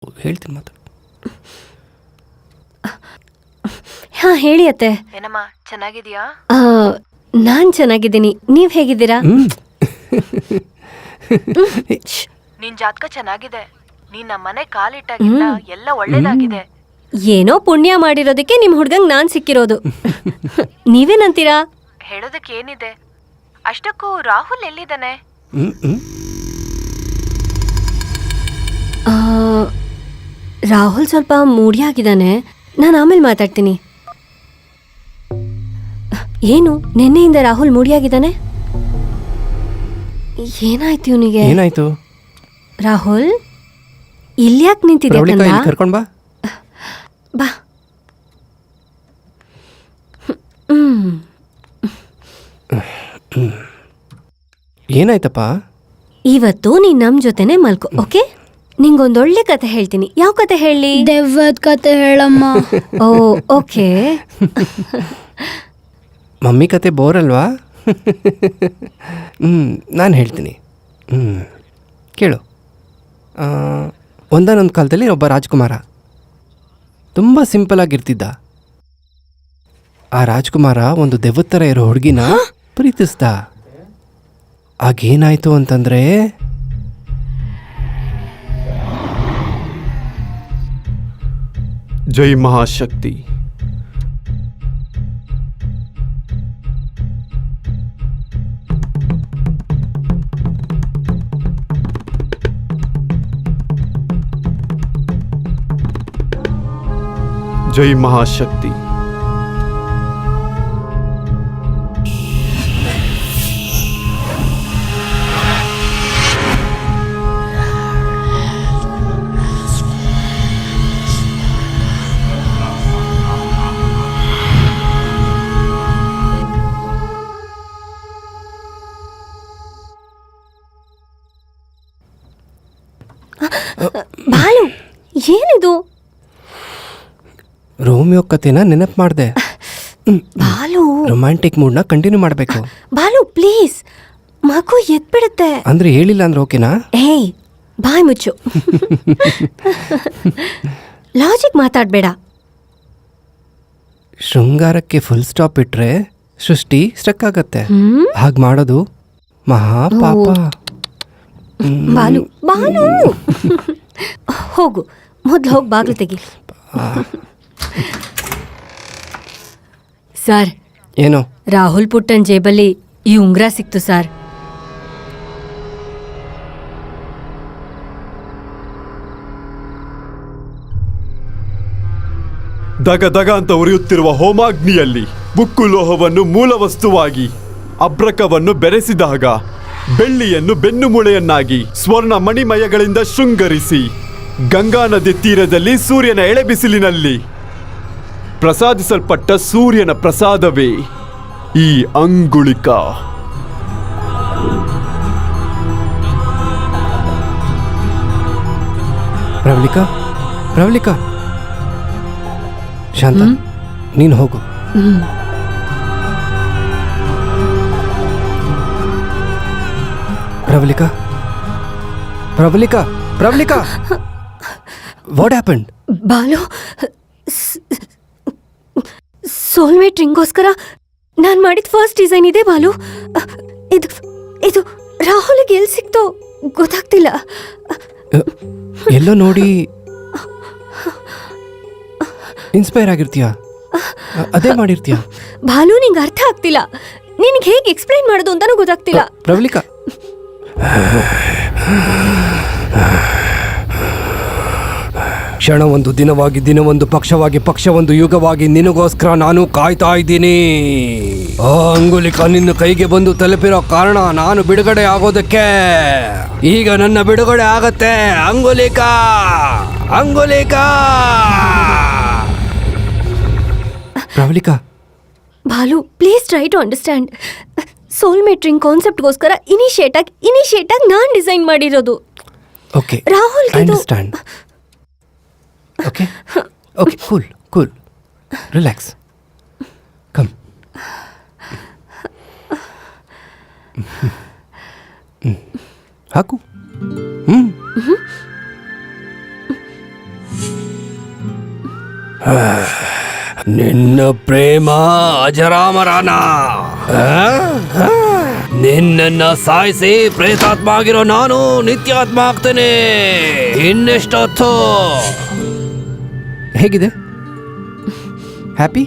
ಹೇಳ್ತೀನಿ ಮಾತು. ಹಾಂ ಹೇಳಿ ಅತ್ತೆ. ಏನಮ್ಮ ಚೆನ್ನಾಗಿದೀಯಾ? ನಾನು ಚೆನ್ನಾಗಿದ್ದೀನಿ, ನೀವು ಹೇಗಿದ್ದೀರಾ? ನಿನ್ ಜಾತಕ ಚೆನ್ನಾಗಿದೆ. ನೀನ್ ನಮ್ಮನೆ ಕಾಲಿಟ್ಟಾಗಿಲ್ಲ ಎಲ್ಲ ಒಳ್ಳೇದಾಗಿದೆ. ಏನೋ ಪುಣ್ಯ ಮಾಡಿರೋದಕ್ಕೆ ನಿಮ್ಮ ಹುಡ್ಗಂಗೆ ನಾನು ಸಿಕ್ಕಿರೋದು. ನೀವೇನಂತೀರಾ? ಹೇಳೋದಕ್ಕೆ ಏನಿದೆ, ಅಷ್ಟಕ್ಕೂ ರಾಹುಲ್ ಎಲ್ಲಿದ್ದಾನೆ? ರಾಹುಲ್ ಸ್ವಲ್ಪ ಮೂಡಿಯಾಗಿದ್ದಾನೆ, ನಾನು ಆಮೇಲೆ ಮಾತಾಡ್ತೀನಿ. ಏನು ನಿನ್ನೆಯಿಂದ ರಾಹುಲ್ ಮೂಡಿಯಾಗಿದ್ದಾನೆ? ಏನಾಯ್ತು ಇವನಿಗೆ? ಏನಾಯ್ತು? ರಾಹುಲ್ ಇಲ್ಲಿ ಯಾಕೆ ನಿಂತಿದ್ದೆ? ಕರ್ಕೊಂಡ್ ಬಾ. ಬಾ. ಏನಾಯ್ತಪ್ಪ? ಇವತ್ತು ನೀನ್ ನಮ್ ಜೊತೆನೆ ಮಲ್ಕೋ, ಓಕೆ? ನಿಂಗೊಂದೊಳ್ಳೆ ಕತೆ ಹೇಳ್ತೀನಿ. ಯಾವ ಕತೆ ಹೇಳಿ? ದೆವ್ವದ ಕತೆ ಹೇಳಮ್ಮ. ಓ ಓಕೆ. ಮಮ್ಮಿ ಕತೆ ಬೋರ್ ಅಲ್ವಾ? ನಾನು ಹೇಳ್ತೀನಿ. ಕೇಳು. ಒಂದಾನೊಂದು ಕಾಲದಲ್ಲಿ ಒಬ್ಬ ರಾಜ್ಕುಮಾರ ತುಂಬ ಸಿಂಪಲ್ ಆಗಿರ್ತಿದ್ದ. ಆ ರಾಜ್ಕುಮಾರ ಒಂದು ದೆವ್ವದ ಥರ ಇರೋ ಹುಡುಗಿನ ಪ್ರೀತಿಸ್ದ. ಆಗೇನಾಯ್ತು ಅಂತಂದ್ರೆ, ಜೈ ಮಹಾಶಕ್ತಿ. ಜೈ ಮಹಾಶಕ್ತಿ. ಬಾಲು, ಏನಿದು? ರೋಮಿಯೋ ಕತೆನ ನೆನಪು ಮಾಡಿದೆ. ಬಾಲು, ರೊಮ್ಯಾಂಟಿಕ್ ಮೂಡ್ನ ಕಂಟಿನ್ಯೂ ಮಾಡಬೇಕು. ಬಾಲು ಪ್ಲೀಸ್, ಮಗು ಎದ್ಬಿಡುತ್ತೆ. ಅಂದ್ರೆ ಹೇಳಿಲ್ಲ ಅಂದ್ರೆ ಓಕೆನಾ? ಏಯ್ ಬಾಯ್ ಮುಚ್ಚು. ಲಾಜಿಕ್ ಮಾತಾಡ್ಬೇಡ. ಶೃಂಗಾರಕ್ಕೆ ಫುಲ್ ಸ್ಟಾಪ್ ಇಟ್ರೆ ಸೃಷ್ಟಿ ಸ್ಟಕ್ ಆಗತ್ತೆ. ಹಾಗೆ ಮಾಡೋದು ಮಹಾ ಪಾಪ. ಬಾಲು ಬಾಲು, ಹೋಗು ಮೊದ್ಲು ಹೋಗಿ ಬಾಗ್ಲು ತೆಗಿ. ಸರ್, ಏನೋ ರಾಹುಲ್ ಪುಟ್ಟನ್ ಜೇಬಲ್ಲಿ ಈ ಉಂಗ್ರ ಸಿಕ್ತು ಸರ್. ದಗ ದಗ ಅಂತ ಉರಿಯುತ್ತಿರುವ ಹೋಮಾಗ್ನಿಯಲ್ಲಿ ಉಕ್ಕು ಲೋಹವನ್ನು ಮೂಲ ವಸ್ತುವಾಗಿ, ಅಬ್ರಕವನ್ನು ಬೆರೆಸಿದಾಗ ಬೆಳ್ಳಿಯನ್ನು ಬೆನ್ನುಮೂಳೆಯನ್ನಾಗಿ ಸ್ವರ್ಣ ಮಣಿಮಯಗಳಿಂದ ಶೃಂಗರಿಸಿ ಗಂಗಾ ನದಿ ತೀರದಲ್ಲಿ ಸೂರ್ಯನ ಎಳೆಬಿಸಿಲಿನಲ್ಲಿ ಪ್ರಸಾದಿಸಲ್ಪಟ್ಟ ಸೂರ್ಯನ ಪ್ರಸಾದವೇ ಈ ಅಂಗುಳಿಕ. ಪ್ರವಳಿಕಾ, ಪ್ರವಳಿಕಾ, ಶಾಂತ, ನೀನು ಹೋಗು. Pravalika, Pravalika, Pravalika, what happened? Balu, soulmate ರಿಂಗೋಸ್ಕರ ನಾನು ಮಾಡಿದ ಫಸ್ಟ್ ಡಿಸೈನ್ ಇದೆ ಬಾಲು. ಇದು ಇದು ರಾಹುಲ್ಗೆ ಎಲ್ಲಿ ಸಿಕ್ತೋ ಗೊತ್ತಾಗ್ತಿಲ್ಲ. ಎಲ್ಲೋ ನೋಡಿ ಇನ್ಸ್ಪೈರ್ ಆಗಿರ್ತೀಯ, ಅದೇ ಮಾಡಿರ್ತೀಯ. ಬಾಲು, ನಿಂಗೆ ಅರ್ಥ ಆಗ್ತಿಲ್ಲ. ನಿನಗೆ ಹೇಗೆ ಎಕ್ಸ್ಪ್ಲೈನ್ ಮಾಡೋದು ಅಂತಾನೂ ಗೊತ್ತಾಗ್ತಿಲ್ಲ. ಪ್ರವಳಿಕಾ, ಕ್ಷಣವೊಂದು ದಿನವಾಗಿ, ದಿನವೊಂದು ಪಕ್ಷವಾಗಿ, ಪಕ್ಷವೊಂದು ಯುಗವಾಗಿ ನಿನಗೋಸ್ಕರ ನಾನು ಕಾಯ್ತಾ ಇದ್ದೀನಿ. ಆ ಅಂಗುಲಿಕ ನಿನ್ನ ಕೈಗೆ ಬಂದು ತಲುಪಿರೋ ಕಾರಣ ನಾನು ಬಿಡುಗಡೆ ಆಗೋದಕ್ಕೆ. ಈಗ ನನ್ನ ಬಿಡುಗಡೆ ಆಗತ್ತೆ. Angulika, Angulika. Pravalika, Balu please try to understand. Soulmate ring ಕಾನ್ಸೆಪ್ಟ್ಗೋಸ್ಕರ ಇನಿಷಿಯೇಟ್ ಆಗಿ ನಾನು ಡಿಸೈನ್ ಮಾಡಿರೋದು. Okay, Rahul I understand. Okay okay, cool cool, relax, come. ಹಾಕು. ನಿನ್ನ ಪ್ರೇಮ ಅಜರಾಮರಾನ. ನಿನ್ನನ್ನ ಸಾಯಿಸಿ ಪ್ರೇತಾತ್ಮ ಆಗಿರೋ ನಾನು ನಿತ್ಯಾತ್ಮ ಆಗ್ತೇನೆ. ಇನ್ನೆಷ್ಟೊತ್ತು? ಹೇಗಿದೆ? ಹ್ಯಾಪಿ?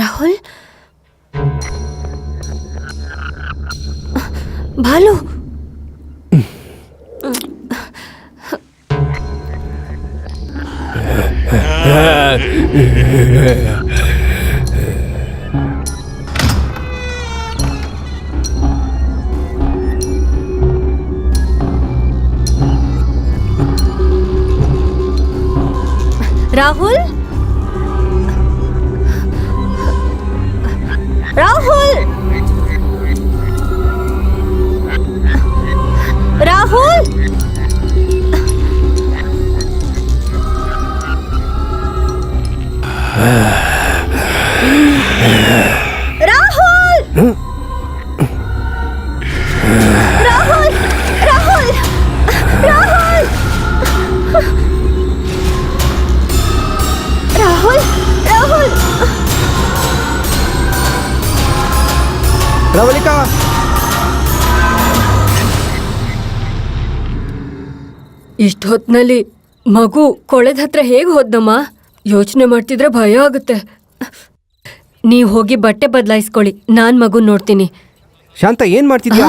ರಾಹುಲ್, ಬಾಲು, ರಾಹುಲ್, ರಾಹುಲ್, ರಾಹುಲ್, ರಾಹುಲ್, ರಾಹುಲ್, ರಾಹುಲ್, ರಾಹುಲ್, ರಾಹುಲ್, ರಾಹುಲ್, ರವಳಿಕಾ, ಇಷ್ಟೊತ್ನಲ್ಲಿ ಮಗು ಕೊಳೆದ ಹತ್ರ ಹೇಗೆ ಹೋದ್ನಮ್ಮ? ಯೋಚನೆ ಮಾಡ್ತಿದ್ರೆ ಭಯ ಆಗುತ್ತೆ. ನೀವು ಹೋಗಿ ಬಟ್ಟೆ ಬದಲಾಯಿಸ್ಕೊಳ್ಳಿ, ನಾನು ಮಗು ನೋಡ್ತೀನಿ. ಶಾಂತ, ಏನ್ ಮಾಡ್ತಿದ್ಯಾ?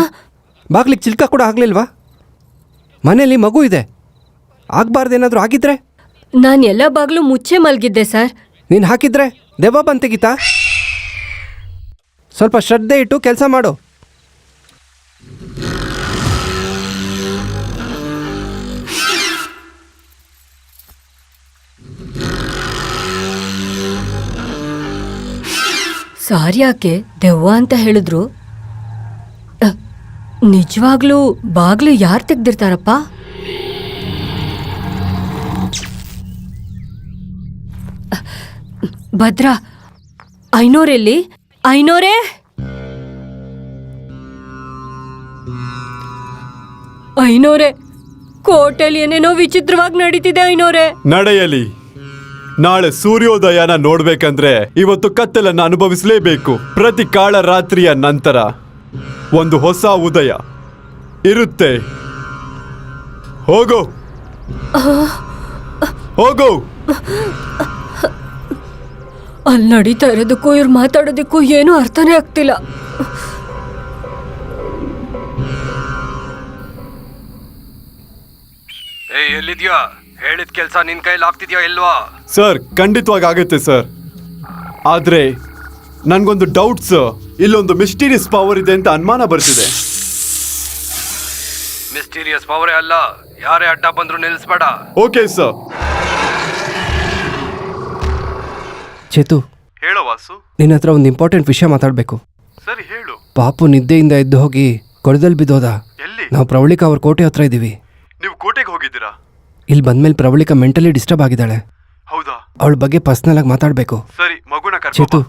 ಬಾಗ್ಲಿಗೆ ಚಿಲ್ಕ ಕೂಡ ಆಗ್ಲಿಲ್ವಾ? ಮನೇಲಿ ಮಗು ಇದೆ, ಆಗ್ಬಾರ್ದೇನಾದ್ರೂ ಆಗಿದ್ರೆ? ನಾನು ಎಲ್ಲ ಬಾಗ್ಲು ಮುಚ್ಚೆ ಮಲಗಿದ್ದೆ ಸರ್. ನೀನು ಹಾಕಿದ್ರೆ ದೆವ್ವ ಬಂದ್ ತೆಗಿತಾ? ಸ್ವಲ್ಪ ಶ್ರದ್ಧೆ ಇಟ್ಟು ಕೆಲಸ ಮಾಡು. ಸಾರ್ ಯಾಕೆ ದೆವ್ವ ಅಂತ ಹೇಳಿದ್ರು? ನಿಜವಾಗ್ಲೂ ಬಾಗ್ಲು ಯಾರು ತೆಗ್ದಿರ್ತಾರಪ್ಪ? ಭದ್ರಾ, ಐನೋರೆಲ್ಲಿ? ಐನೋರೇ, ಐನೋರೇ, ಕೋಟೆಯಲ್ಲಿ ಏನೇನೋ ವಿಚಿತ್ರವಾಗಿ ನಡೀತಿದೆ ಐನೋರೇ. ನಡೆಯಲಿ. ನಾಳೆ ಸೂರ್ಯೋದಯನ ನೋಡ್ಬೇಕಂದ್ರೆ ಇವತ್ತು ಕತ್ತಲನ್ನು ಅನುಭವಿಸಲೇಬೇಕು. ಪ್ರತಿ ಕಾಳ ರಾತ್ರಿಯ ನಂತರ ಒಂದು ಹೊಸ ಉದಯ ಇರುತ್ತೆ. ಹೋಗೋ, ಹೋಗೋ. ಅಲ್ಲಿ ನಡೀತಾ ಇರೋದಕ್ಕೂ ಇವ್ರು ಮಾತಾಡೋದಕ್ಕೂ ಏನೂ ಅರ್ಥನೇ ಆಗ್ತಿಲ್ಲ. ಎಲ್ಲಿದ್ಯಾ? ಹೇಳಿದ ಕೆಲಸ ನಿನ್ ಕೈಲಿ ಆಗ್ತಿದ್ಯಾ ಇಲ್ವಾ? ಸರ್, ಖಂಡಿತವಾಗಿ ಆಗುತ್ತೆ ಸರ್. ಆದ್ರೆ ನನ್ಗೊಂದು ಡೌಟ್ ಸರ್. ಇಲ್ಲೊಂದು ಮಿಸ್ಟೀರಿಯಸ್ ಪವರ್ ಇದೆ ಅಂತ ಅನುಮಾನ ಬರ್ತಿದೆ. ಮಿಸ್ಟೀರಿಯಸ್ ಪವರೇ ಅಲ್ಲ, ಯಾರೇ ಅಡ್ಡ ಬಂದ್ರು ನಿಲ್ಲಿಸ್ಬೇಡ. Okay sir. ಚೇತು, ಹೇಳೋ ವಾಸು. ನಿನ್ನ ಹತ್ರ ಒಂದು ಇಂಪಾರ್ಟೆಂಟ್ ವಿಷಯ ಮಾತಾಡಬೇಕು. ಸರಿ, ಹೇಳು. ಪಾಪು ನಿದ್ದೆಯಿಂದ ಎದ್ದು ಹೋಗಿ ಕೊಳದಲ್ಲಿ ಬಿದ್ದೋದ. ಎಲ್ಲಿ? ನಾವು ಪ್ರವಳಿಕಾ ಅವ್ರ ಕೋಟೆ ಹತ್ರ ಇದ್ದೀವಿ. ನೀವು ಕೋಟೆಗೆ ಹೋಗಿದ್ದೀರಾ? ಇಲ್ಲಿ ಬಂದ್ಮೇಲೆ ಪ್ರವಳಿಕಾ ಮೆಂಟಲಿ ಡಿಸ್ಟರ್ಬ್ ಆಗಿದ್ದಾಳೆ. ಹೌದಾ? ಅವಳ ಬಗ್ಗೆ ಪರ್ಸ್ನಲ್ ಆಗಿ ಮಾತಾಡಬೇಕು. ಸರಿ, ಮಗುನ ಚೇತು,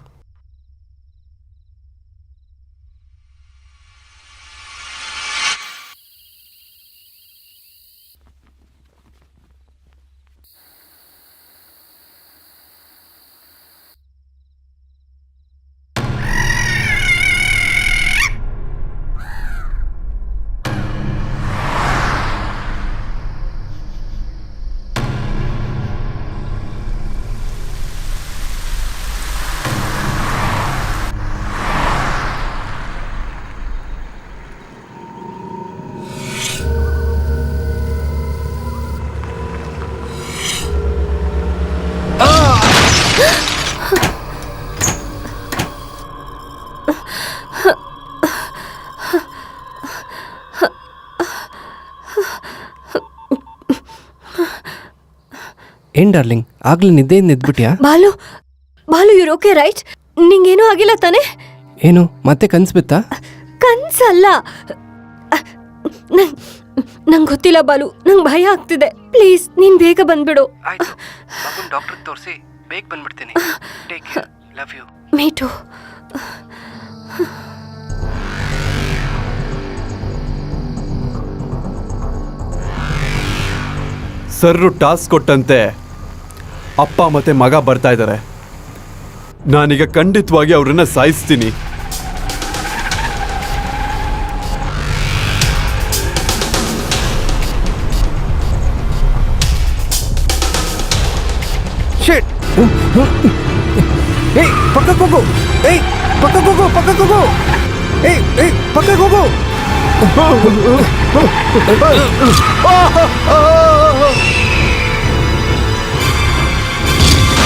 ಏನ್ ಡಾರ್ಲಿಂಗ್, ಆಗ್ಲೇ ನಿದ್ದೆಯಿಂದ ಎದ್ಬಿಟ್ಯಾ? ಬಾಲು ಬಾಲು ಇವ್ರು ಓಕೆ ರೈಟ್? ನಿಂಗೇನೂ ಆಗಿಲ್ಲ ತಾನೆ? ಏನು ಮತ್ತೆ ಕನ್ಸ್ ಬಿತ್ತಾ? ಕನ್ಸಲ್ಲ, ನಂಗೆ ಗೊತ್ತಿಲ್ಲ ಬಾಲು, ನಂಗೆ ಭಯ ಆಗ್ತಿದೆ. ಪ್ಲೀಸ್ ನೀನ್ ಬೇಗ ಬಂದ್ಬಿಡು. ಆಯ್ತು, ಡಾಕ್ಟರ್ ತೋರಿಸಿ ಬೇಗ ಬಂದ್ಬಿಡ್ತೀನಿ. Take care, love you. ಮೀಟು. ಸರ್ರು ಟಾಸ್ಕ್ ಕೊಟ್ಟಂತೆ ಅಪ್ಪ ಮತ್ತೆ ಮಗ ಬರ್ತಾ ಇದ್ದಾರೆ. ನಾನೀಗ ಖಂಡಿತವಾಗಿ ಅವ್ರನ್ನ ಸಾಯಿಸ್ತೀನಿ. ಶಿಟ್! ಏಯ್ ಪಕ್ಕಕ್ಕೆ ಹೋಗು! ಏಯ್ ಪಕ್ಕಕ್ಕೆ ಹೋಗು, ಪಕ್ಕಕ್ಕೆ ಹೋಗು! ಏಯ್ ಪಕ್ಕಕ್ಕೆ ಹೋಗು!